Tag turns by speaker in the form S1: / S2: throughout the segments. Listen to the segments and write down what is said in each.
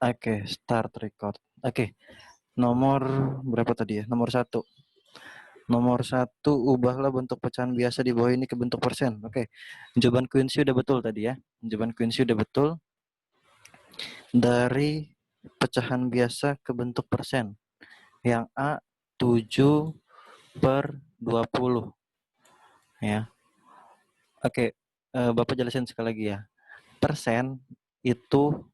S1: Oke, start record. Oke, nomor berapa tadi ya? Nomor 1. Nomor 1, ubahlah bentuk pecahan biasa di bawah ini ke bentuk persen. Oke, jawaban Quincy udah betul tadi ya. Jawaban Quincy udah betul. Dari pecahan biasa ke bentuk persen. Yang A 7/20. Ya. Oke, Bapak jelasin sekali lagi ya. Persen itu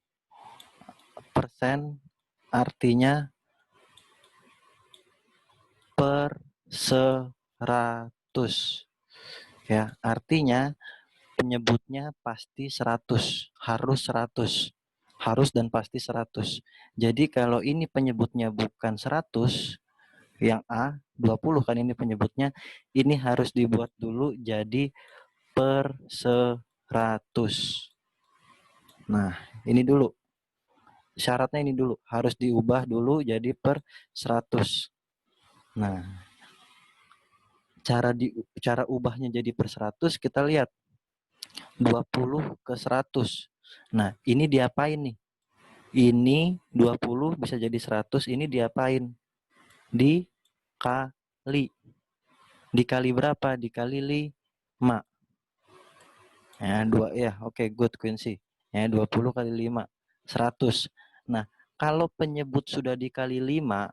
S1: artinya per 100. Ya, artinya penyebutnya pasti 100, harus 100. Harus dan pasti 100. Jadi kalau ini penyebutnya bukan 100, yang A 20 kan ini penyebutnya, ini harus dibuat dulu jadi per 100. Nah, ini dulu. Syaratnya ini dulu, harus diubah dulu jadi per 100. Nah, cara ubahnya jadi per 100 kita lihat. 20 ke 100. Nah, ini diapain nih? Ini 20 bisa jadi 100, ini diapain? Dikali. Dikali berapa? Dikali 5. Ya, 2 ya. Oke, good Quincy. Ya, 20 kali 5, 100. Nah, kalau penyebut sudah dikali 5,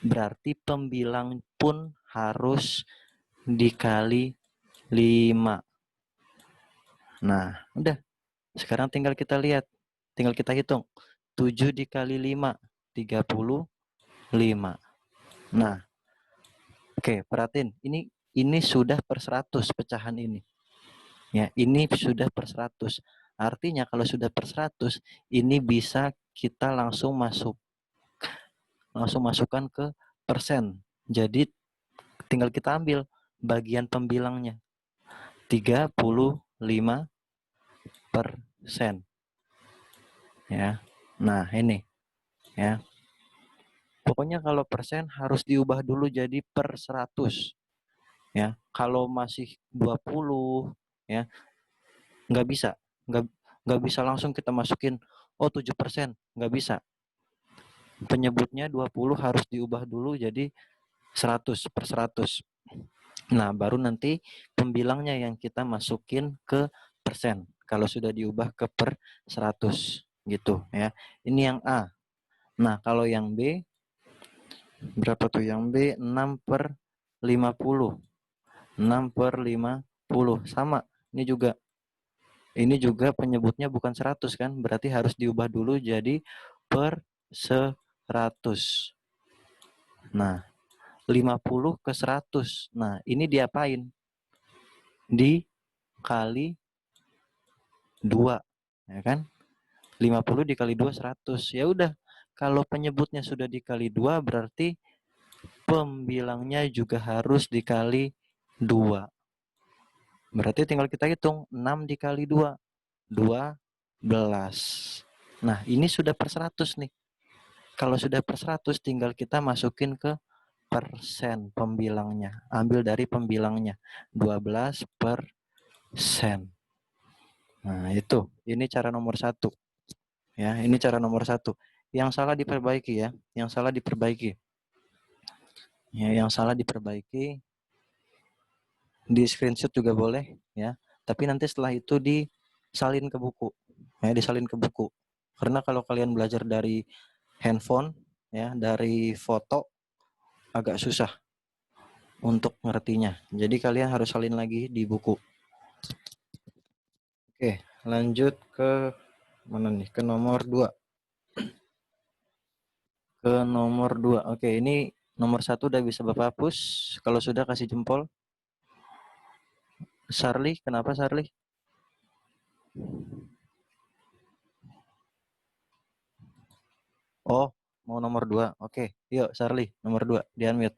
S1: berarti pembilang pun harus dikali 5. Nah, udah. Sekarang tinggal kita lihat. Tinggal kita hitung. 7 dikali 5, 35. Nah, oke, perhatiin. Ini sudah per 100 pecahan ini. Ya, ini sudah per 100. Artinya kalau sudah per 100, ini bisa kita langsung masukkan ke persen. Jadi tinggal kita ambil bagian pembilangnya. 35%. Ya. Nah, ini ya. Pokoknya kalau persen harus diubah dulu jadi per 100. Ya. Kalau masih 20 ya, nggak bisa. Nggak bisa langsung kita masukin 7%, nggak bisa. Penyebutnya 20 harus diubah dulu jadi 100 per 100. Nah, baru nanti pembilangnya yang kita masukin ke persen. Kalau sudah diubah ke per 100 gitu ya. Ini yang A. Nah, kalau yang B berapa tuh? Yang B 6/50. 6/50 sama. Ini juga penyebutnya bukan 100 kan? Berarti harus diubah dulu jadi per 100. Nah, 50 ke 100. Nah, ini diapain? Dikali 2, ya kan? 50 dikali 2 100. Ya udah, kalau penyebutnya sudah dikali 2 berarti pembilangnya juga harus dikali 2. Berarti tinggal kita hitung 6 dikali 2, 12. Nah, ini sudah per 100 nih. Kalau sudah per 100 tinggal kita masukin ke persen pembilangnya. Ambil dari pembilangnya 12%. Nah, itu. Ini cara nomor 1. Ya, ini cara nomor 1. Yang salah diperbaiki ya. Yang salah diperbaiki. Ya, yang salah diperbaiki. Di screenshot juga boleh ya. Tapi nanti setelah itu disalin ke buku. Ya, disalin ke buku. Karena kalau kalian belajar dari handphone ya, dari foto agak susah untuk ngertinya. Jadi kalian harus salin lagi di buku. Oke, lanjut ke mana nih? Ke nomor 2. Ke nomor 2. Oke, ini nomor 1 udah bisa Bapak hapus. Kalau sudah kasih jempol. Sarli, kenapa Sarli? Oh, mau nomor 2. Oke, yuk Sarli, nomor 2, di-unmute.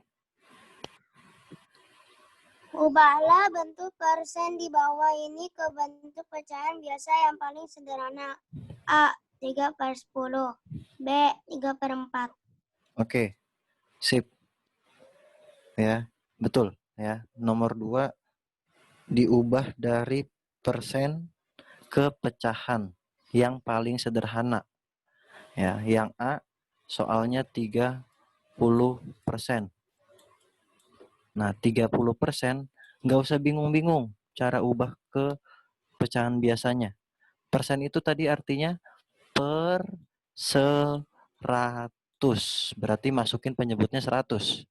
S2: Ubahlah bentuk persen di bawah ini ke bentuk pecahan biasa yang paling sederhana. A. 3/10. B. 3/4.
S1: Oke, sip. Ya, betul. Ya, nomor 2 diubah dari persen ke pecahan yang paling sederhana. Ya, yang A soalnya 30%. Nah, 30% nggak usah bingung-bingung cara ubah ke pecahan biasanya. Persen itu tadi artinya per 100. Berarti masukin penyebutnya 100.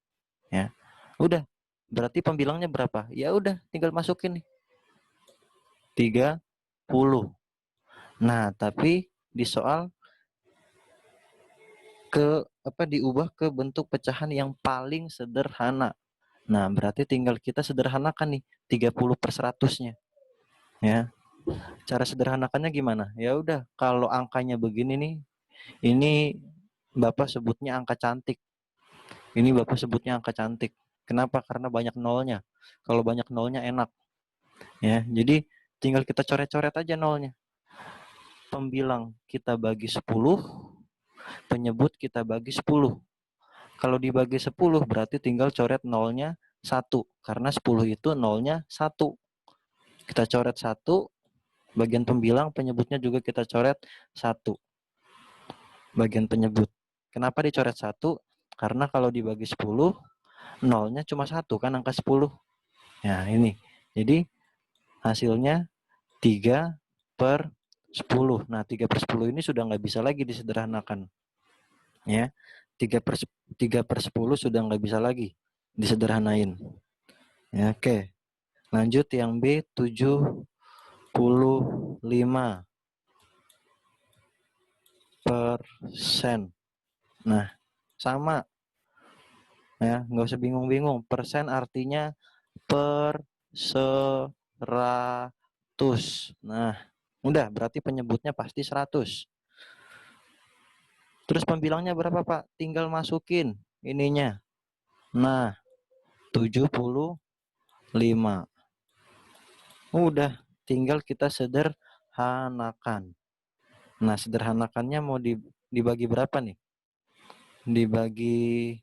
S1: Ya. Udah. Berarti pembilangnya berapa? Ya udah, tinggal masukin nih. 30. Nah, tapi di soal diubah ke bentuk pecahan yang paling sederhana. Nah, berarti tinggal kita sederhanakan nih 30/100-nya. Ya. Cara sederhanakannya gimana? Ya udah, kalau angkanya begini nih, ini Bapak sebutnya angka cantik. Ini Bapak sebutnya angka cantik. Kenapa? Karena banyak nolnya. Kalau banyak nolnya enak. Ya, jadi tinggal kita coret-coret aja nolnya. Pembilang kita bagi 10, penyebut kita bagi 10. Kalau dibagi 10 berarti tinggal coret nolnya 1. Karena 10 itu nolnya 1. Kita coret 1, bagian pembilang, penyebutnya juga kita coret 1. Bagian penyebut. Kenapa dicoret 1? Karena kalau dibagi 10, nolnya cuma 1 kan angka 10. Nah ini. Jadi hasilnya 3/10. Nah 3/10 ini sudah nggak bisa lagi disederhanakan. Ya, 3/10 sudah nggak bisa lagi disederhanain. Ya, oke. Lanjut yang B, 75%. Nah, sama. Ya, nggak usah bingung-bingung. Persen artinya per 100. Nah, udah berarti penyebutnya pasti 100. Terus pembilangnya berapa, Pak? Tinggal masukin ininya. Nah, 75. Udah, tinggal kita sederhanakan. Nah, sederhanakannya mau dibagi berapa nih? Dibagi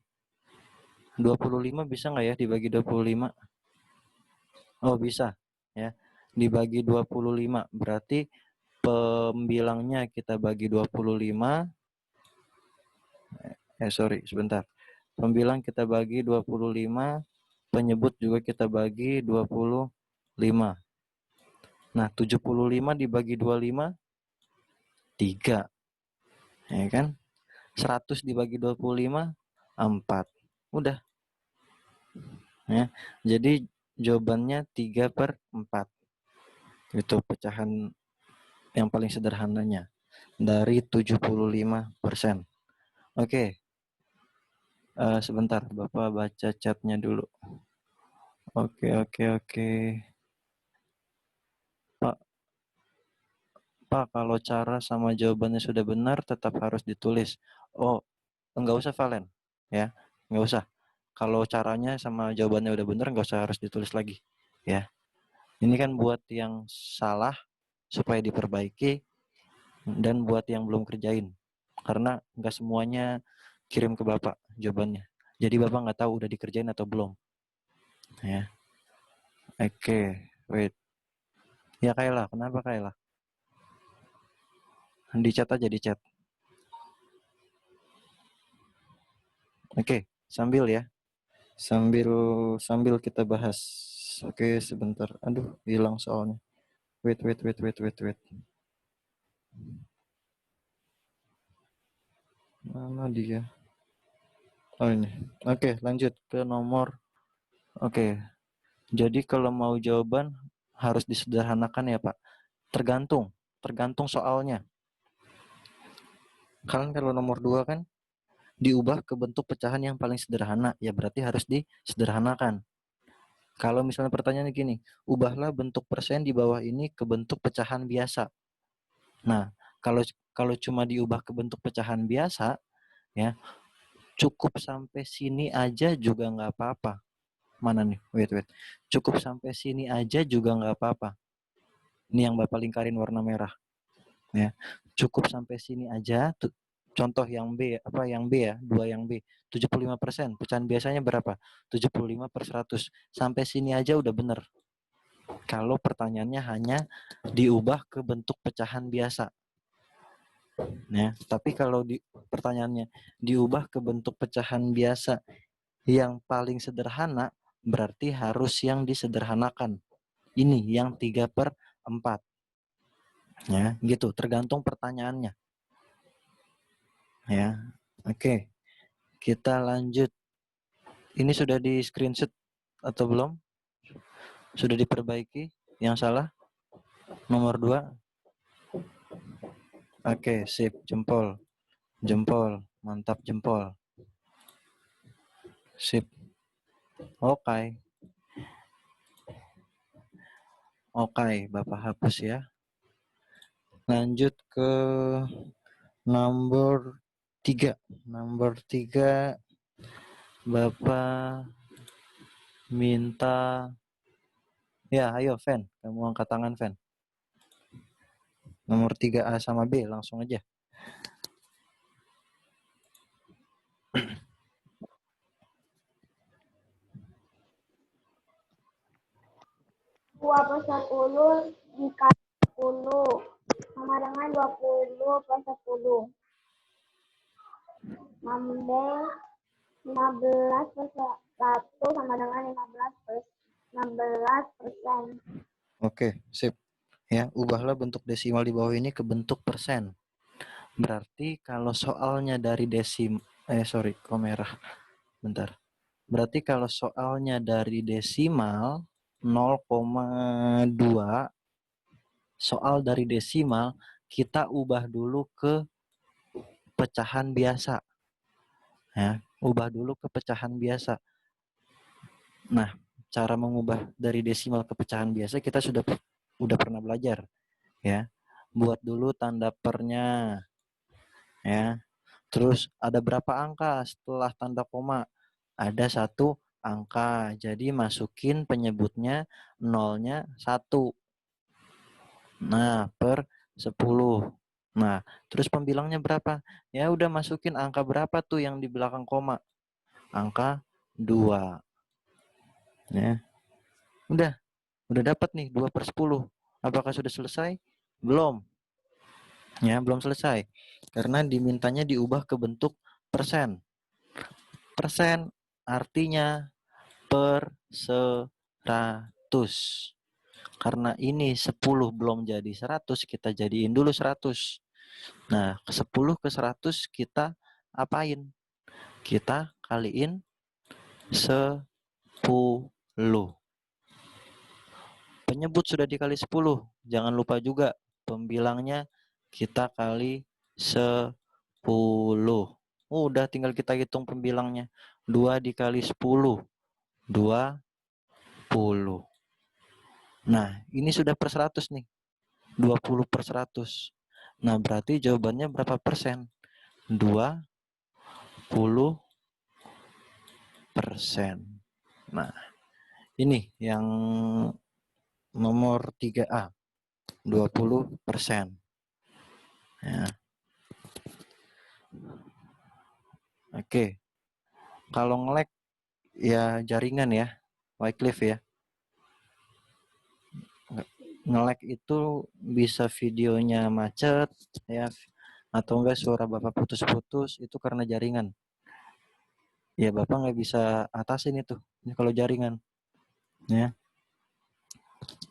S1: 25 bisa nggak ya dibagi 25? Oh, bisa. Ya. Dibagi 25. Berarti pembilangnya kita bagi 25. Sorry, sebentar. Pembilang kita bagi 25, penyebut juga kita bagi 25. Nah, 75 dibagi 25, 3. Ya kan? 100 dibagi 25, 4. Udah. Ya. Jadi jawabannya 3/4. Itu pecahan yang paling sederhananya dari 75%. Oke. Sebentar, Bapak baca chatnya dulu. Oke. Pak, kalau cara sama jawabannya sudah benar, tetap harus ditulis. Oh, enggak usah, Valen. Ya, enggak usah. Kalau caranya sama jawabannya udah benar, enggak usah harus ditulis lagi. Ya, ini kan buat yang salah supaya diperbaiki dan buat yang belum kerjain. Karena enggak semuanya kirim ke Bapak jawabannya. Jadi Bapak nggak tahu udah dikerjain atau belum. Ya, oke, wait. Ya Kayla, kenapa Kayla? Di chat aja, di chat. Oke, sambil ya. Sambil kita bahas. Oke, sebentar. Aduh, hilang soalnya. Wait. Mana dia? Oh ini. Oke, lanjut ke nomor. Oke. Jadi kalau mau jawaban harus disederhanakan ya, Pak. Tergantung soalnya. Kalian kalau nomor 2 kan diubah ke bentuk pecahan yang paling sederhana, ya berarti harus disederhanakan. Kalau misalnya pertanyaannya gini, ubahlah bentuk persen di bawah ini ke bentuk pecahan biasa. Nah, kalau cuma diubah ke bentuk pecahan biasa, ya cukup sampai sini aja juga nggak apa-apa. Mana nih? Wait. Cukup sampai sini aja juga nggak apa-apa. Ini yang Bapak lingkarin warna merah. Ya, cukup sampai sini aja. Contoh yang B, yang B ya, 2 yang B. 75%. Pecahan biasanya berapa? 75/100. Sampai sini aja udah bener. Kalau pertanyaannya hanya diubah ke bentuk pecahan biasa. Ya, tapi kalau pertanyaannya diubah ke bentuk pecahan biasa yang paling sederhana, berarti harus yang disederhanakan. Ini yang 3/4. Ya, gitu, tergantung pertanyaannya. Ya. Oke. Kita lanjut. Ini sudah di screenshot atau belum? Sudah diperbaiki? Yang salah? Nomor 2. Oke, sip, jempol. Jempol, mantap jempol. Sip. Oke. Oke, Bapak hapus ya. Lanjut ke nomor 3. Nomor 3, Bapak minta, ya ayo Fen, kamu angkat tangan Fen. Nomor 3A sama B, langsung aja.
S2: Dua per 10 dikali 10 sama dengan 20 per 10. Nambah 15 per 1 sama dengan 15%.
S1: Oke, sip. Ya, ubahlah bentuk desimal di bawah ini ke bentuk persen. Berarti kalau soalnya dari kok merah. Bentar. Berarti kalau soalnya dari desimal 0,2, soal dari desimal kita ubah dulu ke pecahan biasa. Ya, ubah dulu ke pecahan biasa. Nah, cara mengubah dari desimal ke pecahan biasa kita sudah pernah belajar, ya. Buat dulu tanda pernya, ya. Terus ada berapa angka setelah tanda koma? Ada 1 angka. Jadi masukin penyebutnya nolnya 1. Nah, per 10. Nah, terus pembilangnya berapa? Ya udah masukin angka berapa tuh yang di belakang koma? Angka 2. Ya. Udah dapat nih 2/10. Apakah sudah selesai? Belum. Ya, belum selesai. Karena dimintanya diubah ke bentuk persen. Persen artinya per 100. Karena ini 10 belum jadi 100, kita jadiin dulu 100. Nah, 10 ke 100 kita apain? Kita kaliin 10. Penyebut sudah dikali 10. Jangan lupa juga pembilangnya kita kali 10. Udah tinggal kita hitung pembilangnya. 2 dikali 10. 20. Nah, ini sudah per 100 nih. 20 per 100. Nah, berarti jawabannya berapa persen? 20%. Nah, ini yang nomor 3A. 20%. Ya. Oke. Kalau nge-lag ya jaringan ya. Wycliffe ya. Nge-lag itu bisa videonya macet ya, atau enggak suara Bapak putus-putus, itu karena jaringan. Ya Bapak nggak bisa atasin itu ini kalau jaringan. Ya.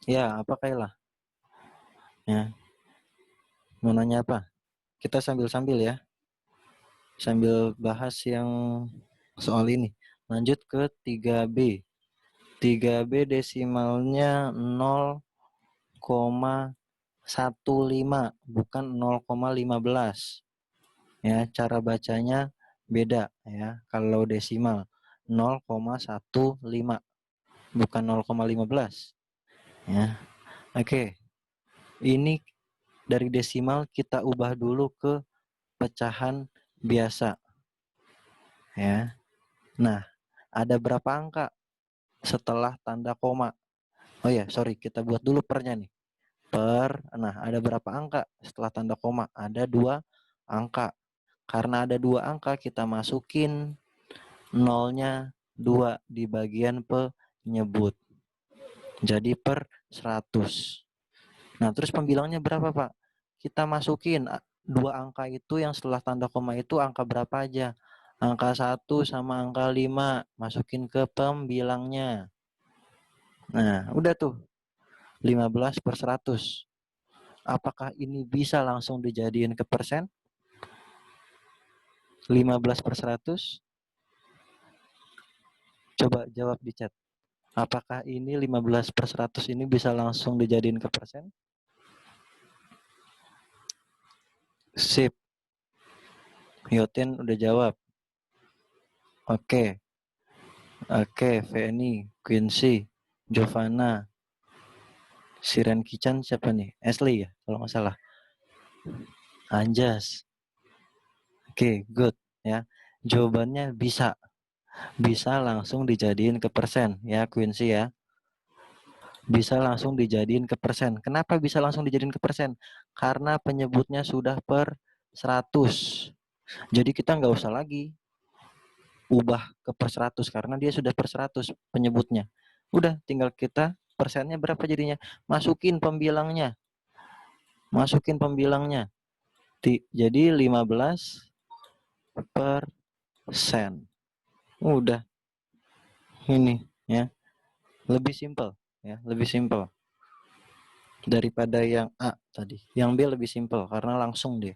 S1: Ya, apa Kayla? Ya. Mau nanya apa? Kita sambil-sambil ya. Sambil bahas yang soal ini. Lanjut ke 3B. 3B desimalnya 0,15, bukan 0,15. Ya, cara bacanya beda ya. Kalau desimal 0,15, bukan 0,15. Ya. Oke. Ini dari desimal kita ubah dulu ke pecahan biasa. Ya. Nah, ada berapa angka setelah tanda koma? Oh ya, sorry, kita buat dulu pernya nih. Nah, ada berapa angka setelah tanda koma? Ada 2 angka. Karena ada 2 angka, kita masukin nolnya 2 di bagian penyebut. Jadi per 100. Nah, terus pembilangnya berapa, Pak? Kita masukin dua angka itu yang setelah tanda koma itu angka berapa aja? Angka 1 sama angka 5. Masukin ke pembilangnya. Nah, udah tuh. 15/100. Apakah ini bisa langsung dijadiin ke persen? 15/100? Coba jawab di chat. Apakah ini 15/100 ini bisa langsung dijadiin ke persen? Sip. Yotin udah jawab. Oke. Oke, Feni, Quincy, Giovanna, Siren Kican siapa nih? Ashley ya, kalau nggak salah. Anjas. Oke, good ya. Jawabannya bisa. Bisa langsung dijadiin ke persen ya, Quincy ya. Bisa langsung dijadiin ke persen. Kenapa bisa langsung dijadiin ke persen? Karena penyebutnya sudah per 100. Jadi kita nggak usah lagi ubah ke per 100 karena dia sudah per 100 penyebutnya. Udah tinggal kita persennya berapa jadinya. Masukin pembilangnya. Masukin pembilangnya. Jadi 15%. Udah. Ini ya. Lebih simpel ya, lebih simpel daripada yang A tadi. Yang B lebih simpel karena langsung dia.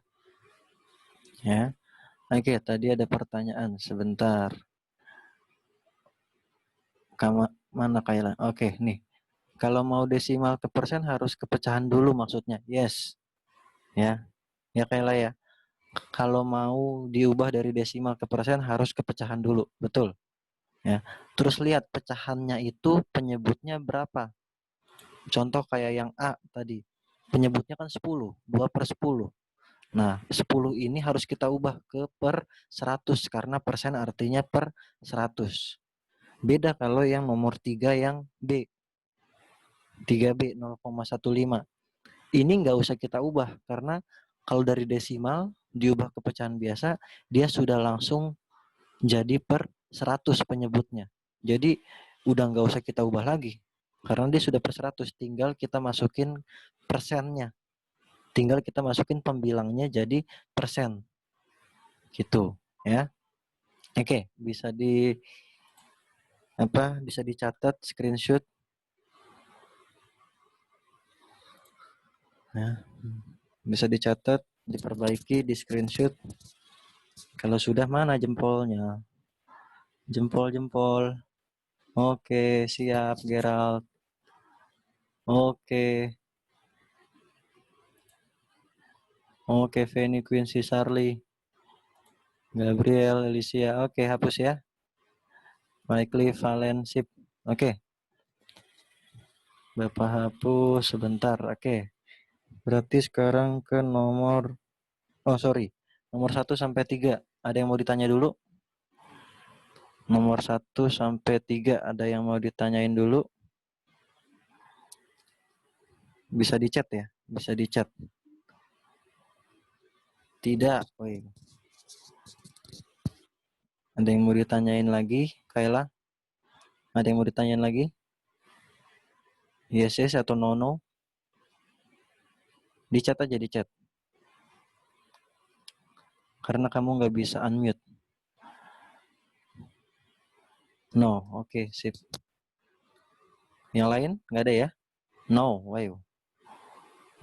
S1: Ya. Oke, tadi ada pertanyaan sebentar. Kamu mana Kayla? Oke, nih. Kalau mau desimal ke persen harus kepecahan dulu maksudnya. Yes. Ya. Ya Kayla ya. Kalau mau diubah dari desimal ke persen harus kepecahan dulu. Betul. Ya. Terus lihat pecahannya itu penyebutnya berapa. Contoh kayak yang A tadi. Penyebutnya kan 10, 2/10. Nah, 10 ini harus kita ubah ke per 100 karena persen artinya per 100. Beda kalau yang nomor 3 yang B. 3B 0,15. Ini nggak usah kita ubah karena kalau dari desimal diubah ke pecahan biasa, dia sudah langsung jadi per 100 penyebutnya. Jadi udah nggak usah kita ubah lagi. Karena dia sudah per 100, tinggal kita masukin persennya. Tinggal kita masukin pembilangnya jadi persen. Gitu, ya. Oke, bisa bisa dicatat screenshot. Ya. Bisa dicatat, diperbaiki, di screenshot. Kalau sudah mana jempolnya? Jempol. Oke, siap Gerald. Oke. Oke, Feni, Quincy, Charlie, Gabriel, Alicia. Oke, hapus ya. Mikey, Valen, sip. Oke. Bapak hapus sebentar. Oke. Berarti sekarang ke nomor nomor 1 sampai 3. Ada yang mau ditanya dulu? Nomor 1 sampai 3 ada yang mau ditanyain dulu? Bisa di chat ya? Bisa di chat. Tidak. Woi. Ada yang mau ditanyain lagi? Kayla? Ada yang mau ditanyain lagi? Yes atau no? Di chat aja, di chat. Karena kamu nggak bisa unmute. No, oke, sip. Yang lain nggak ada ya? No, wow.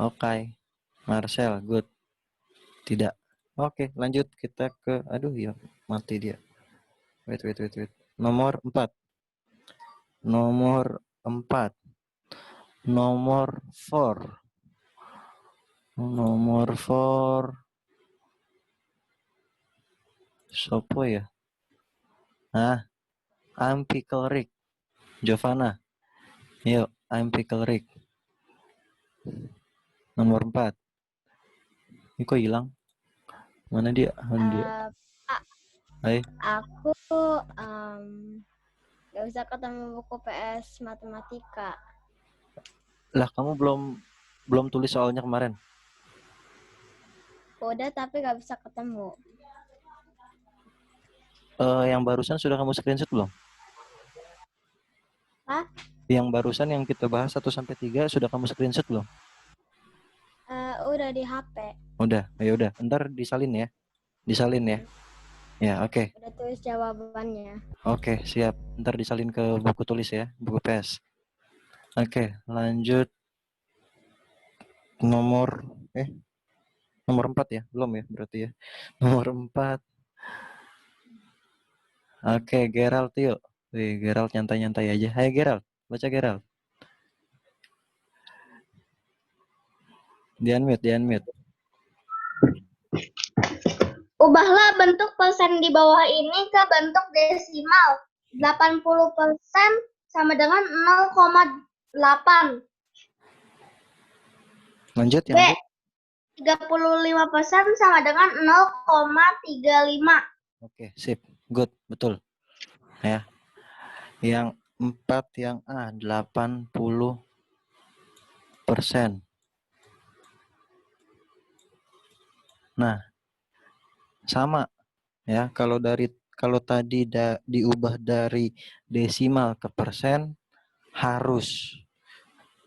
S1: Oke, Marcel, good. Tidak. Oke, lanjut kita ke, aduh ya, mati dia. Wait. Nomor 4. Nomor 4. Nomor 4. Nomor 4. Sopo ya? I'm Pickle Rick. Giovanna. Yuk, I'm Pickle Rick. Nomor 4. Ini kok hilang? Mana dia?
S2: Pak,
S1: Hai.
S2: aku nggak bisa ketemu buku PS matematika.
S1: Lah, kamu belum tulis soalnya kemarin.
S2: Udah tapi nggak bisa ketemu.
S1: Yang barusan sudah kamu screenshot belum? Yang barusan yang kita bahas 1 sampai 3 sudah kamu screenshot belum?
S2: udah di HP.
S1: Udah, ya udah. Ntar disalin ya. Disalin ya. Ya, oke.
S2: Udah tulis jawabannya.
S1: Oke, siap. Ntar disalin ke buku tulis ya, buku PS. Oke, lanjut nomor nomor 4 ya, belum ya berarti ya. Nomor 4. Oke, Gerald yuk. Wih, Gerald nyantai-nyantai aja. Hai Gerald, baca Gerald. Di-unmute, di-unmute.
S2: Ubahlah bentuk persen di bawah ini ke bentuk desimal. 80% sama dengan 0,8.
S1: Lanjut,
S2: B.
S1: yang B.
S2: 35% sama dengan 0,35.
S1: Oke, sip. Good, betul. Ya. Yang 4 yang A, 80%. Nah, sama ya. Kalau tadi diubah dari desimal ke persen harus.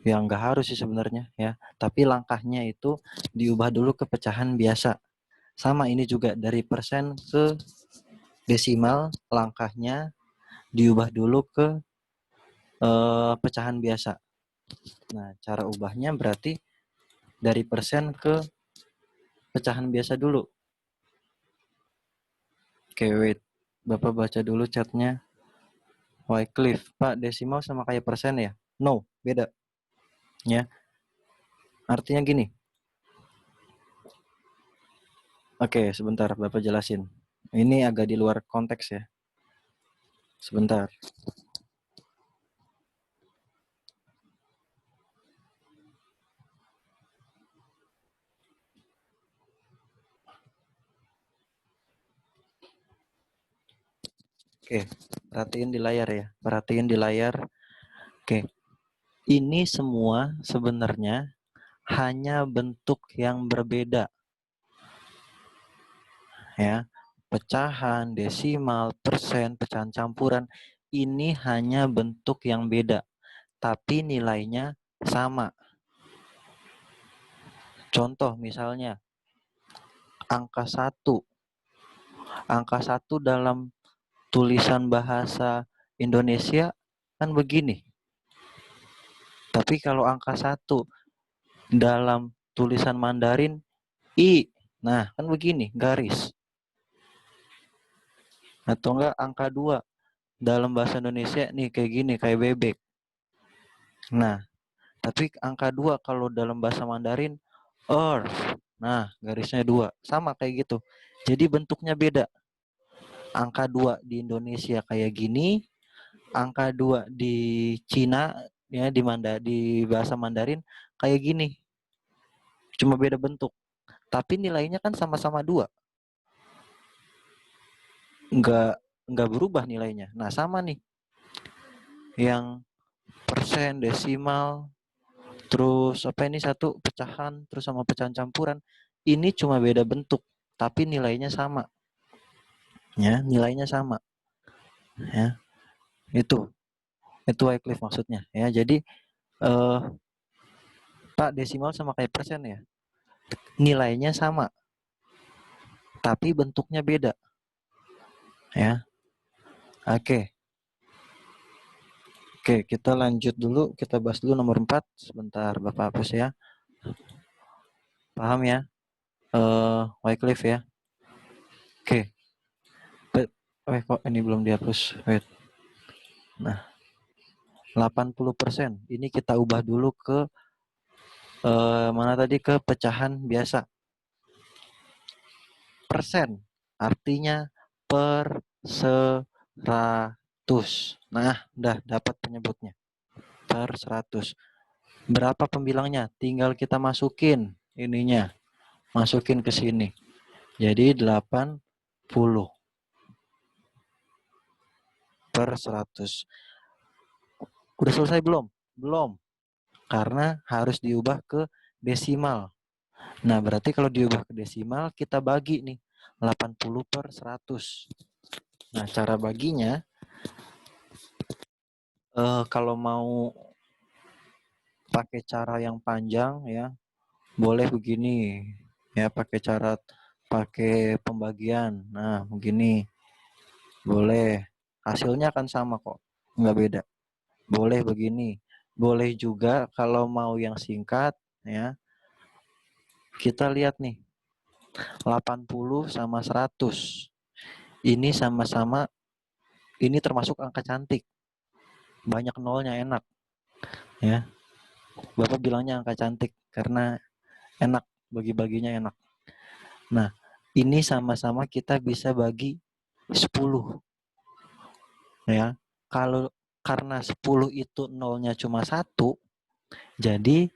S1: Ya nggak harus sih sebenarnya ya. Tapi langkahnya itu diubah dulu ke pecahan biasa. Sama ini juga dari persen ke desimal, langkahnya diubah dulu ke pecahan biasa. Nah, cara ubahnya berarti dari persen ke pecahan biasa dulu. Oke, wait. Bapak baca dulu chatnya. Wycliffe, Pak, desimal sama kayak persen ya? No, beda. Ya. Artinya gini. Oke, sebentar Bapak jelasin. Ini agak di luar konteks ya. Sebentar. Oke, perhatiin di layar ya. Perhatiin di layar. Oke. Ini semua sebenarnya hanya bentuk yang berbeda. Ya. Pecahan, desimal, persen, pecahan campuran, ini hanya bentuk yang beda, tapi nilainya sama. Contoh misalnya, angka 1. Angka 1 dalam tulisan bahasa Indonesia kan begini. Tapi kalau angka 1 dalam tulisan Mandarin, I. Nah, kan begini, garis. Atau enggak angka 2 dalam bahasa Indonesia nih kayak gini, kayak bebek. Nah, tapi angka 2 kalau dalam bahasa Mandarin, earth. Nah, garisnya 2. Sama kayak gitu. Jadi bentuknya beda. Angka 2 di Indonesia kayak gini, angka 2 di Cina ya di bahasa Mandarin kayak gini. Cuma beda bentuk. Tapi nilainya kan sama-sama 2. Enggak berubah nilainya. Nah, sama nih. Yang persen, desimal, terus apa ini satu pecahan, terus sama pecahan campuran. Ini cuma beda bentuk, tapi nilainya sama. Ya, nilainya sama. Ya. Itu Wycliffe maksudnya. Ya, jadi Pak, desimal sama kayak persen ya. Nilainya sama, tapi bentuknya beda. Ya. Oke. Oke, kita lanjut dulu. Kita bahas dulu nomor 4. Sebentar, Bapak hapus ya. Paham ya? Wycliffe ya. Oke. Kok ini belum dihapus? Wait. Nah, 80%. Ini kita ubah dulu ke mana tadi? Ke pecahan biasa. Persen. Artinya per 100. Nah, udah dapat penyebutnya. Per 100. Berapa pembilangnya? Tinggal kita masukin ininya. Masukin ke sini. Jadi 80 per 100. Udah selesai belum? Belum. Karena harus diubah ke desimal. Nah, berarti kalau diubah ke desimal, kita bagi nih. 80 per 100. Nah, cara baginya, kalau mau pakai cara yang panjang ya, boleh begini. Ya, pakai pembagian. Nah, begini. Boleh. Hasilnya akan sama kok. Nggak beda. Boleh begini. Boleh juga kalau mau yang singkat, ya. Kita lihat nih. 80 sama 100. Ini sama-sama, ini termasuk angka cantik. Banyak nolnya, enak. Ya. Bapak bilangnya angka cantik karena enak, bagi-baginya enak. Nah, ini sama-sama kita bisa bagi 10. Ya. Karena 10 itu nolnya cuma 1, jadi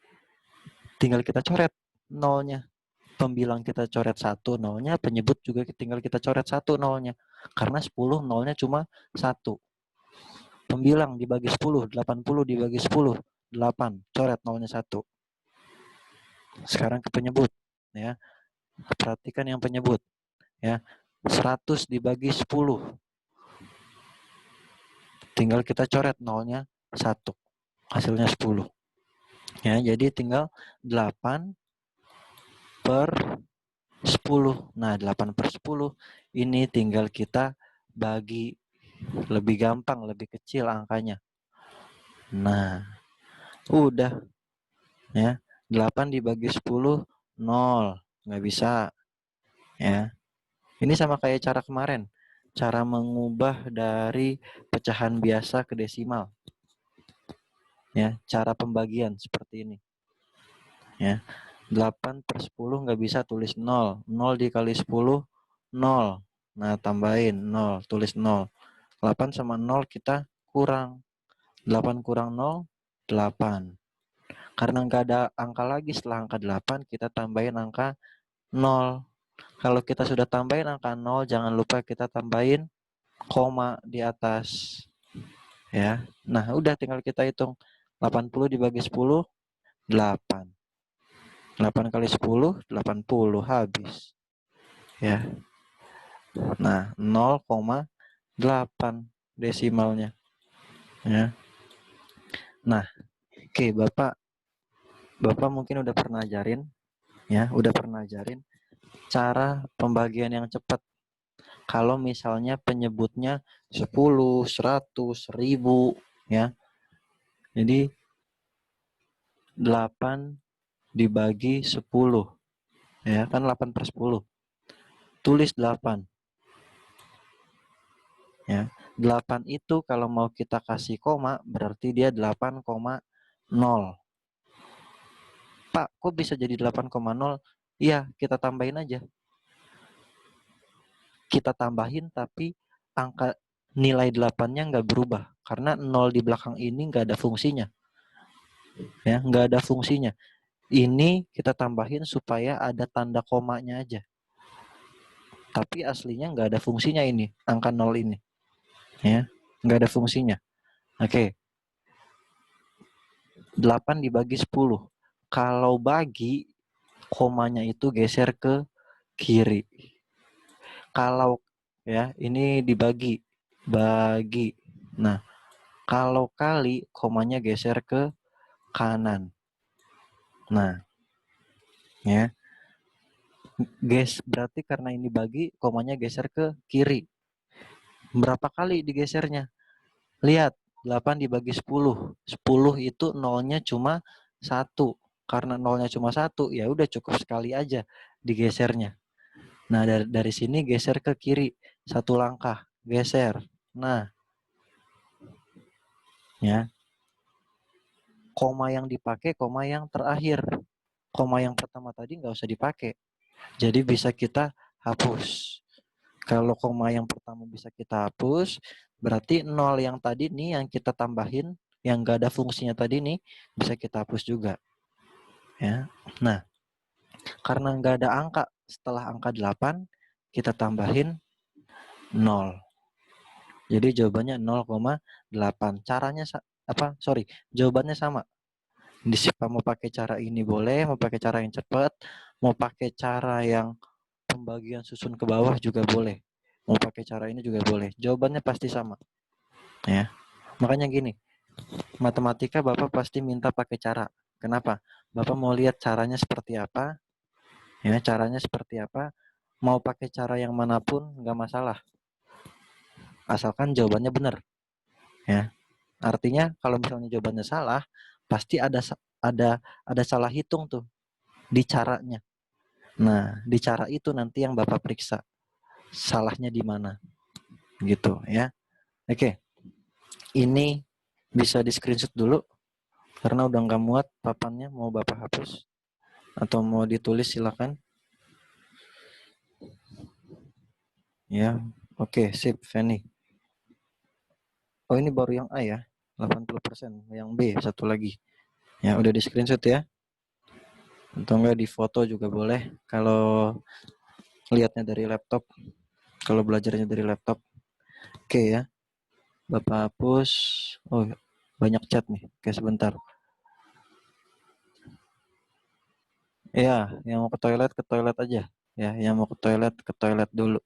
S1: tinggal kita coret nolnya. Pembilang kita coret 1 nolnya, penyebut juga tinggal kita coret 1 nolnya. Karena 10 nolnya cuma 1. Pembilang dibagi 10, 80 dibagi 10, 8. Coret nolnya 1. Sekarang ke penyebut. Ya. Perhatikan yang penyebut. Ya. 100 dibagi 10. Tinggal kita coret nolnya 1. Hasilnya 10. Ya, jadi tinggal 8 per 10. Nah, 8 per 10 ini tinggal kita bagi lebih gampang, lebih kecil angkanya. Nah, udah. Ya, 8 dibagi 10, 0. Nggak bisa. Ya, ini sama kayak cara kemarin. Cara mengubah dari pecahan biasa ke desimal. Ya, cara pembagian seperti ini. Ya, 8 per 10 nggak bisa tulis 0. 0 dikali 10, 0. Nah, tambahin 0, tulis 0. 8 sama 0 kita kurang. 8 kurang 0, 8. Karena nggak ada angka lagi setelah angka 8, kita tambahin angka 0. Kalau kita sudah tambahin angka 0, jangan lupa kita tambahin koma di atas. Ya. Nah, udah tinggal kita hitung. 80 dibagi 10, 8. 8 kali 10, 80. Habis. Ya. Nah, 0,8 desimalnya. Ya. Nah, oke, Bapak mungkin udah pernah ajarin, ya, cara pembagian yang cepat. Kalau misalnya penyebutnya 10, 100, 1000, ya. Jadi 8 dibagi 10. Ya, kan 8 per 10. Tulis 8. Ya. 8 itu kalau mau kita kasih koma, berarti dia 8,0. Pak, kok bisa jadi 8,0? Iya, kita tambahin aja. Kita tambahin tapi angka nilai 8-nya nggak berubah. Karena 0 di belakang ini nggak ada fungsinya. Ya, nggak ada fungsinya. Ini kita tambahin supaya ada tanda komanya aja. Tapi aslinya nggak ada fungsinya ini, angka 0 ini. Ya, nggak ada fungsinya. Oke. 8 dibagi 10. Kalau bagi, komanya itu geser ke kiri. Kalau ya, ini dibagi. Bagi. Nah, kalau kali, komanya geser ke kanan. Nah, ya. Berarti karena ini bagi, komanya geser ke kiri. Berapa kali digesernya? Lihat, 8 dibagi 10. 10 itu nolnya cuma 1. Karena nolnya cuma 1, ya udah cukup sekali aja digesernya. Nah, dari sini geser ke kiri. 1 langkah, geser. Nah, ya. Koma yang dipakai, koma yang terakhir. Koma yang pertama tadi nggak usah dipakai. Jadi bisa kita hapus. Kalau koma yang pertama bisa kita hapus, berarti 0 yang tadi nih yang kita tambahin, yang nggak ada fungsinya tadi nih, bisa kita hapus juga. Ya. Nah, karena nggak ada angka setelah angka 8, kita tambahin 0. Jadi jawabannya 0,8. Caranya jawabannya sama. Mau pakai cara ini boleh, mau pakai cara yang cepat, mau pakai cara yang pembagian susun ke bawah juga boleh. Mau pakai cara ini juga boleh. Jawabannya pasti sama. Ya. Makanya gini, matematika Bapak pasti minta pakai cara. Kenapa? Bapak mau lihat caranya seperti apa? Ya, caranya seperti apa? Mau pakai cara yang manapun nggak masalah. Asalkan jawabannya benar. Ya. Artinya kalau misalnya jawabannya salah, pasti ada salah hitung tuh di caranya. Nah, di cara itu nanti yang Bapak periksa salahnya di mana. Gitu ya. Oke. Ini bisa di-screenshot dulu karena udah nggak muat papannya, mau Bapak hapus atau mau ditulis silakan. Ya. Oke, sip, Fanny. Oh, ini baru yang A ya. 80%. Yang B satu lagi. Ya, udah di-screenshot ya. Atau enggak di foto juga boleh kalau lihatnya dari laptop. Kalau belajarnya dari laptop. Oke ya. Bapak hapus. Oh, banyak chat nih. Oke, sebentar. Ya, yang mau ke toilet aja. Ya, yang mau ke toilet dulu.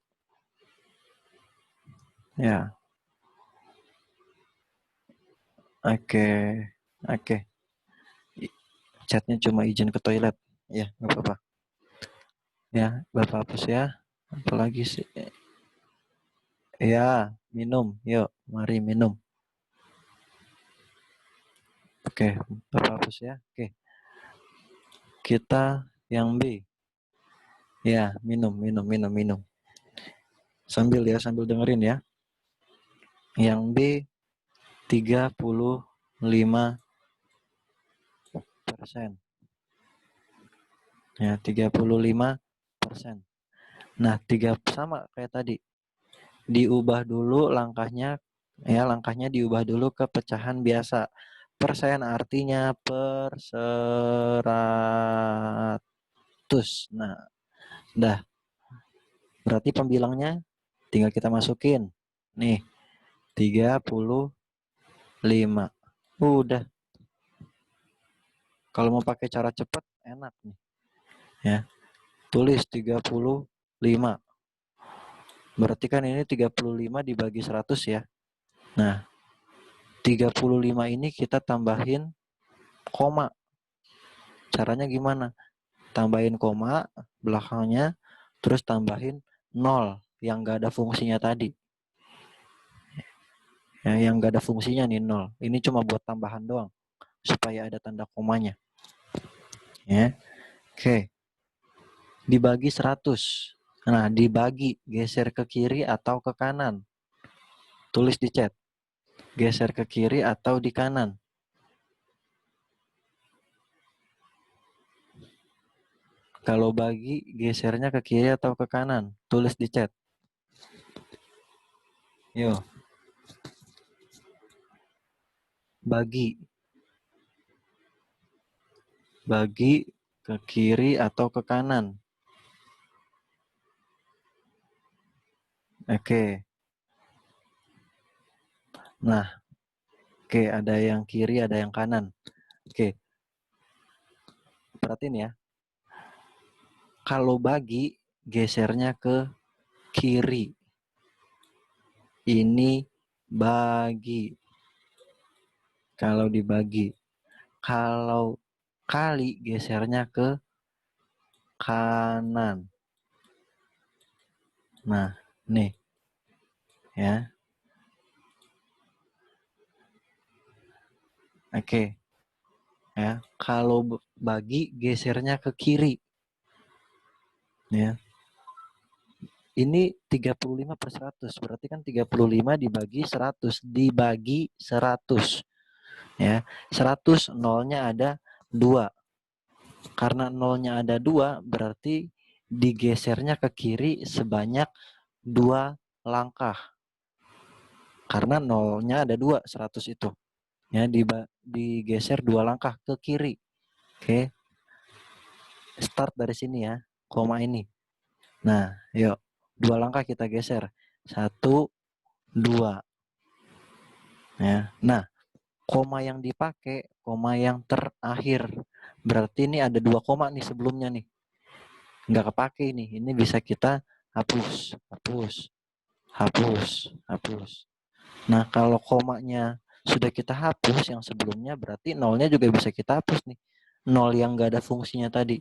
S1: Ya. Oke. Oke. Chatnya cuma izin ke toilet. Ya, nggak apa-apa. Ya, Bapak hapus ya. Apalagi sih? Ya, minum. Yuk, mari minum. Oke, Bapak hapus ya. Oke. Kita yang B. Ya, minum. Sambil dengerin ya. Yang B 35%. Ya, 35%. Nah, sama kayak tadi. Diubah dulu langkahnya, ya langkahnya diubah dulu ke pecahan biasa. Persen artinya per 100. Nah, dah. Berarti pembilangnya tinggal kita masukin. Nih, 35. Udah. Kalau mau pakai cara cepat, enak nih. Ya. Tulis 35. Berarti kan ini 35 dibagi 100 ya. Nah, 35 ini kita tambahin koma. Caranya gimana? Tambahin koma belakangnya, terus tambahin 0 yang gak ada fungsinya tadi. Ya, yang gak ada fungsinya nih 0. Ini cuma buat tambahan doang, supaya ada tanda komanya. Ya. Oke. Dibagi 100. Nah, dibagi, geser ke kiri atau ke kanan. Tulis di chat. Geser ke kiri atau di kanan. Kalau bagi, gesernya ke kiri atau ke kanan. Tulis di chat. Yo. Bagi. Bagi ke kiri atau ke kanan. Oke. Nah. Oke, ada yang kiri, ada yang kanan. Oke. Perhatiin ya. Kalau bagi, gesernya ke kiri. Ini bagi. Kalau dibagi. Kalau kali, gesernya ke kanan. Nah, nih. Ya. Oke. Ya, kalau bagi, gesernya ke kiri. Ya. Ini 35/100. Berarti kan 35 dibagi 100. Dibagi 100. Ya, 100 nolnya ada 2. Karena nolnya ada 2, berarti digesernya ke kiri sebanyak 2 langkah. Karena nolnya ada 2, 100 itu. Ya, digeser 2 langkah ke kiri. Oke. Start dari sini ya, koma ini. Nah, yuk. 2 langkah kita geser. 1, 2. Ya. Nah, koma yang dipakai, koma yang terakhir. Berarti ini ada 2 koma nih sebelumnya nih. Nggak kepake ini. Ini bisa kita hapus. Nah, kalau komanya sudah kita hapus yang sebelumnya, berarti nolnya juga bisa kita hapus nih. 0 yang nggak ada fungsinya tadi,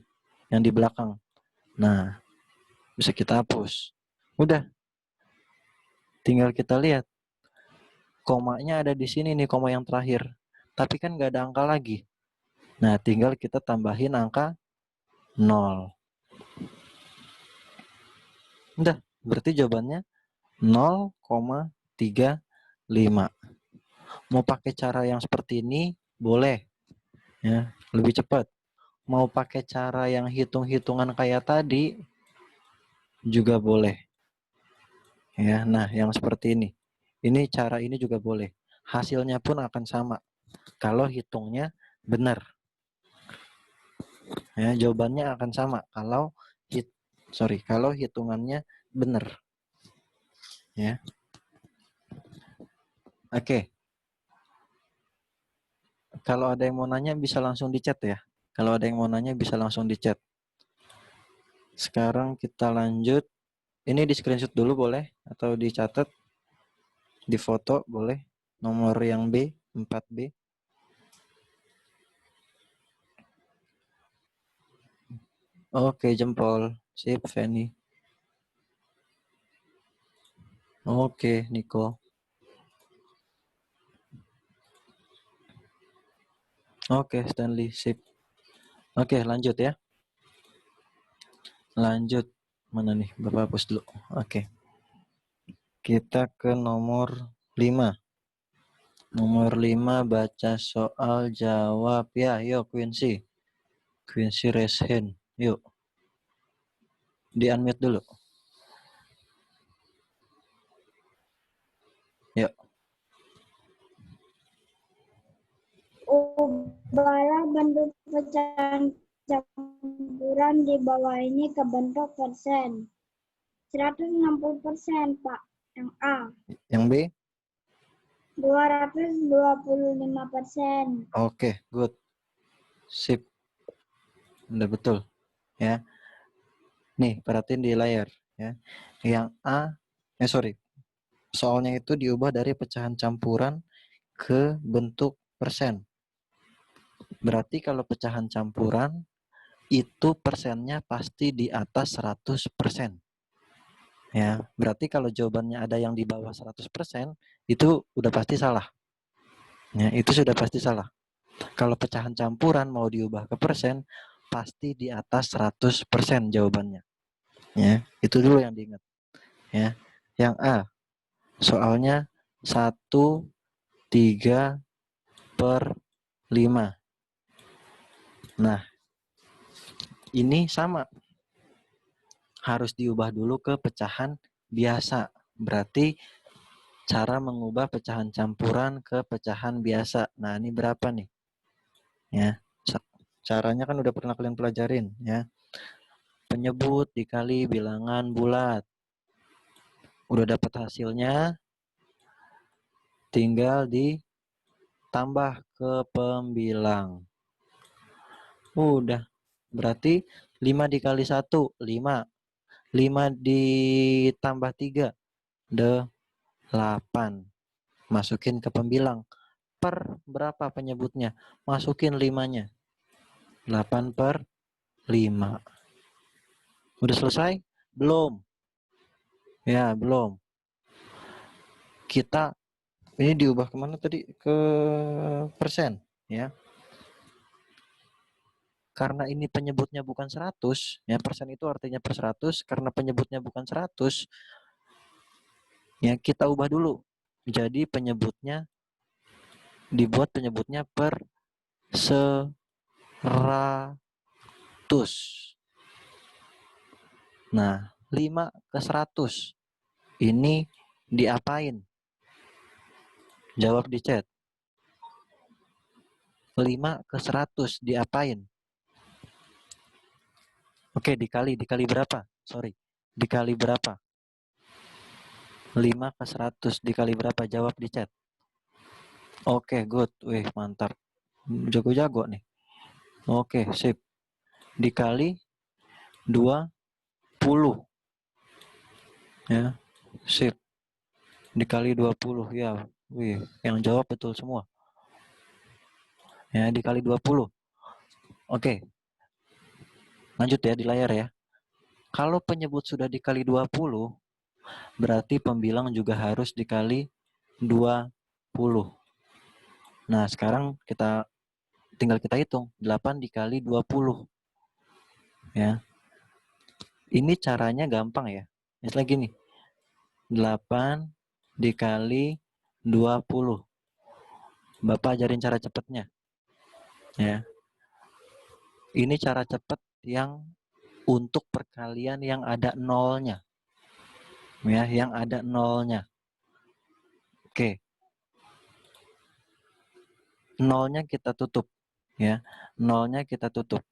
S1: yang di belakang. Nah, bisa kita hapus. Udah. Tinggal kita lihat. Komanya ada di sini nih, koma yang terakhir. Tapi kan nggak ada angka lagi. Nah, tinggal kita tambahin angka 0. Udah, berarti jawabannya 0,35. Mau pakai cara yang seperti ini, boleh. Ya, lebih cepat. Mau pakai cara yang hitung-hitungan kayak tadi, juga boleh. Ya, nah yang seperti ini. Ini cara ini juga boleh. Hasilnya pun akan sama. Kalau hitungnya benar. Ya, jawabannya akan sama kalau kalau hitungannya benar. Ya. Oke. Kalau ada yang mau nanya bisa langsung di chat ya. Kalau ada yang mau nanya bisa langsung di chat. Sekarang kita lanjut. Ini di screenshot dulu boleh atau dicatat, di foto boleh. Nomor yang B, 4B. Oke, jempol. Sip, Fanny. Oke, Niko. Oke, Stanley. Sip. Oke, lanjut ya. Lanjut. Mana nih? Bapak hapus dulu. Oke. Kita ke nomor 5. Nomor 5 baca soal jawab ya. Yuk, Quincy. Quincy raise hand. Yuk. Di unmute dulu. Yuk.
S2: Ubahlah bentuk pecahan campuran di bawah ini ke bentuk persen. 160%, Pak. Yang A.
S1: Yang B?
S2: 225%.
S1: Oke, good. Sip. Udah betul. Ya. Nih, perhatiin di layar. Ya. Yang A, sorry. Soalnya itu diubah dari pecahan campuran ke bentuk persen. Berarti kalau pecahan campuran, itu persennya pasti di atas 100%. Ya, berarti kalau jawabannya ada yang di bawah 100%, itu udah pasti salah. Ya, itu sudah pasti salah. Kalau pecahan campuran mau diubah ke persen, pasti di atas 100% jawabannya. Ya, itu dulu yang diingat. Ya. Yang A, soalnya 1/3/5. Nah, ini sama. Harus diubah dulu ke pecahan biasa. Berarti cara mengubah pecahan campuran ke pecahan biasa. Nah, ini berapa nih? Ya. Caranya kan udah pernah kalian pelajarin, ya. Penyebut dikali bilangan bulat. Udah dapat hasilnya, tinggal ditambah ke pembilang. Udah. Berarti 5 dikali 1, 5. 5 ditambah 3, 8. Masukin ke pembilang. Per berapa penyebutnya? Masukin 5-nya. 8/5. Udah selesai? Belum. Ya, belum. Kita ini diubah kemana tadi? Ke persen, ya. Karena ini penyebutnya bukan 100, ya, persen itu artinya per 100, karena penyebutnya bukan 100, ya kita ubah dulu. Jadi penyebutnya dibuat penyebutnya per 100. Nah, 5 ke 100 ini diapain? Jawab di chat. 5 ke 100 diapain? Oke, dikali berapa? Sorry. Dikali berapa? 5 ke 100 dikali berapa? Jawab di chat. Oke, good. Wih, mantap. Jago-jago nih. Oke, sip. Dikali 20. Ya, sip. Dikali 20. Ya, wih, yang jawab betul semua. Ya, dikali 20. Oke, lanjut ya di layar ya. Kalau penyebut sudah dikali 20, berarti pembilang juga harus dikali 20. Nah, sekarang tinggal kita hitung. 8 dikali 20. Ya. Ini caranya gampang ya. Misalnya gini. 8 dikali 20. Bapak ajarin cara cepatnya. Ya. Ini cara cepat yang untuk perkalian yang ada nolnya. Ya, yang ada nolnya. Oke. Nolnya kita tutup. Ya. Nolnya kita tutup.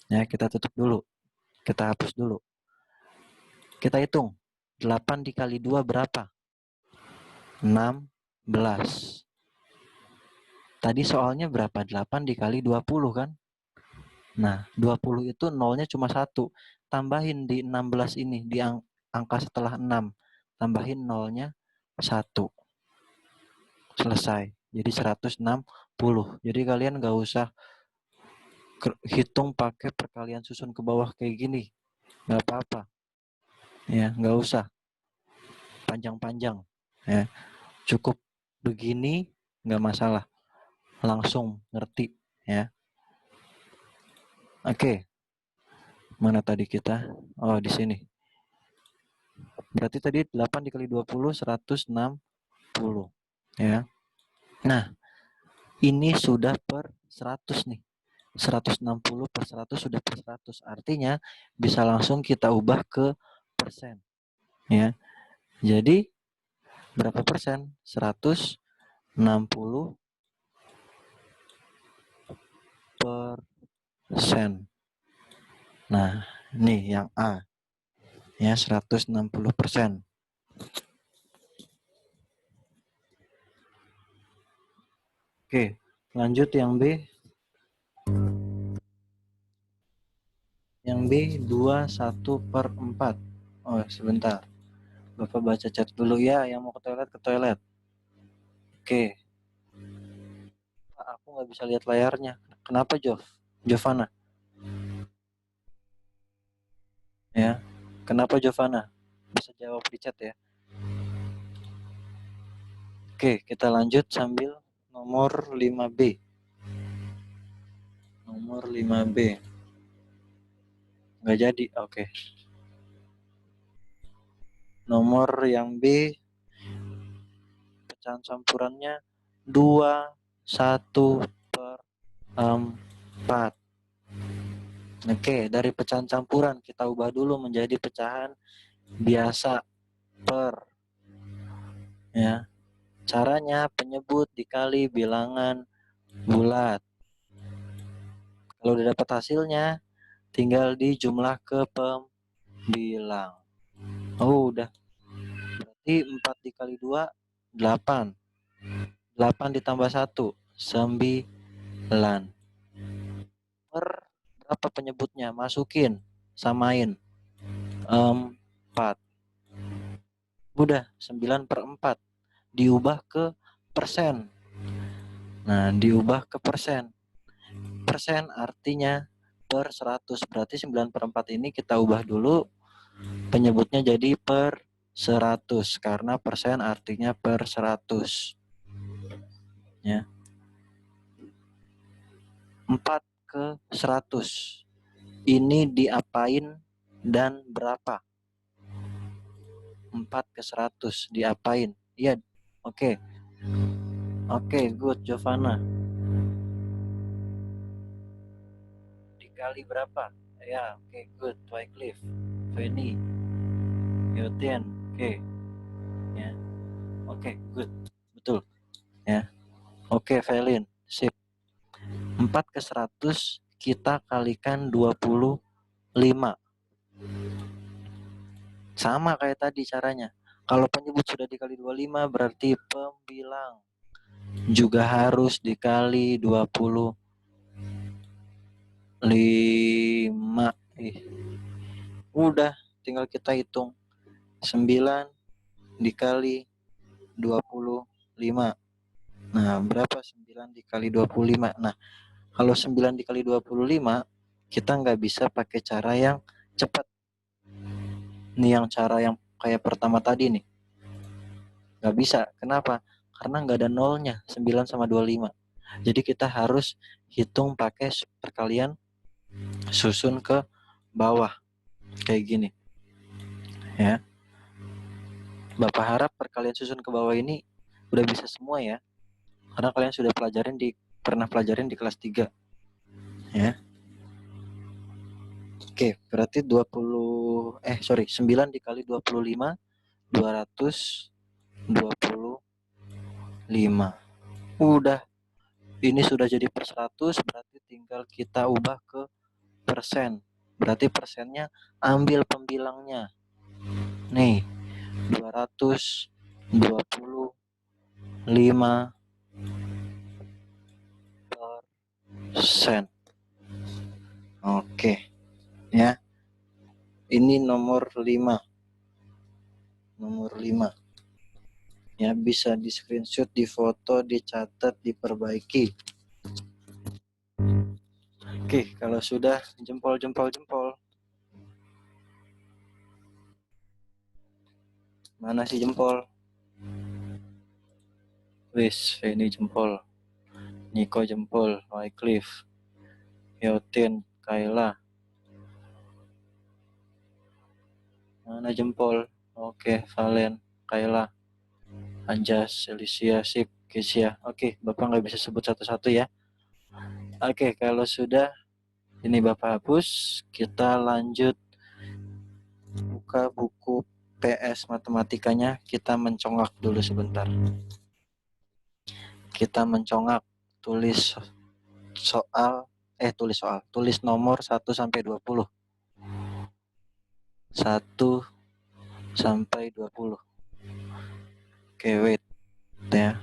S1: Ya, kita tutup dulu. Kita hapus dulu. Kita hitung. 8 dikali 2 berapa? 16. Tadi soalnya berapa? 8 dikali 20 kan? Nah, 20 itu nolnya cuma 1. Tambahin di 16 ini, di angka setelah 6. Tambahin nolnya 1. Selesai. Jadi 160. Jadi kalian nggak usah hitung pakai perkalian susun ke bawah kayak gini. Nggak apa-apa. Ya, nggak usah. Panjang-panjang. Ya. Cukup begini, nggak masalah. Langsung ngerti. Ya. Oke. Mana tadi kita? Oh, di sini. Berarti tadi 8 dikali 20, 160. Ya. Nah, ini sudah per 100 nih. 160 per 100 sudah per 100. Artinya bisa langsung kita ubah ke persen. Ya. Jadi berapa persen? 160 persen. Nah, ini yang A. Ya, 160%. Oke, lanjut yang B. Yang B 21/4. Oh, sebentar. Bapak baca chat dulu ya, yang mau ke toilet ke toilet. Oke. Pak, aku nggak bisa lihat layarnya. Kenapa, Jovana? Ya. Kenapa Jovana? Bisa jawab di chat ya. Oke, kita lanjut sambil nomor 5B. Nomor 5B. Nggak jadi, oke. Nomor yang B, pecahan campurannya 21/4. Oke, dari pecahan campuran kita ubah dulu menjadi pecahan biasa per. Ya. Caranya penyebut dikali bilangan bulat. Kalau udah dapat hasilnya, tinggal dijumlah ke pembilang. Oh, udah. Berarti 4 dikali 2, 8. 8 ditambah 1, 9. Per berapa penyebutnya? Masukin, samain. 4. Udah, 9/4. Diubah ke persen. Nah, diubah ke persen. Persen artinya per 100. Berarti 9/4 ini kita ubah dulu. Penyebutnya jadi per 100. Karena persen artinya per 100. Ya. 4/100. Ini diapain dan berapa? 4/100 diapain? Iya, oke. Oke, good, Jovana. Dikali berapa? Ya, oke, good, Wycliffe, Fanny, Yotian, oke. Ya, oke, good, betul. Ya, oke, Felin, sip. 4/100 kita kalikan 25. Sama kayak tadi caranya. Kalau penyebut sudah dikali 25 berarti pembilang juga harus dikali 25. Udah, tinggal kita hitung. 9 dikali 25. Nah, berapa 9 dikali 25? Nah, Kalau 9 dikali 25, kita nggak bisa pakai cara yang cepat. Nih yang cara yang kayak pertama tadi nih. Nggak bisa. Kenapa? Karena nggak ada nolnya, 9 sama 25. Jadi kita harus hitung pakai perkalian susun ke bawah. Kayak gini. Ya. Bapak harap perkalian susun ke bawah ini udah bisa semua ya. Karena kalian sudah pernah pelajarin di kelas 3. Ya. Oke, berarti 9 dikali 25, 225. Udah, ini sudah jadi per 100, berarti tinggal kita ubah ke persen. Berarti persennya ambil pembilangnya. Nih, 225 persen. Oke, ya. Ini nomor 5. Nomor 5. Ya, bisa di screenshot, difoto, dicatat, diperbaiki. Oke, kalau sudah jempol. Mana sih jempol? Wis, ini jempol. Niko jempol, Wycliffe, Yotin, Kayla. Mana jempol? Oke, Valen, Kayla, Anjas, Alicia, Sip, Kesia. Oke, Bapak nggak bisa sebut satu-satu ya. Oke, kalau sudah ini Bapak hapus, kita lanjut buka buku PS matematikanya. Kita mencongak dulu sebentar. Kita mencongak, tulis nomor 1 sampai 20. 1 sampai 20. Oke, wait ya.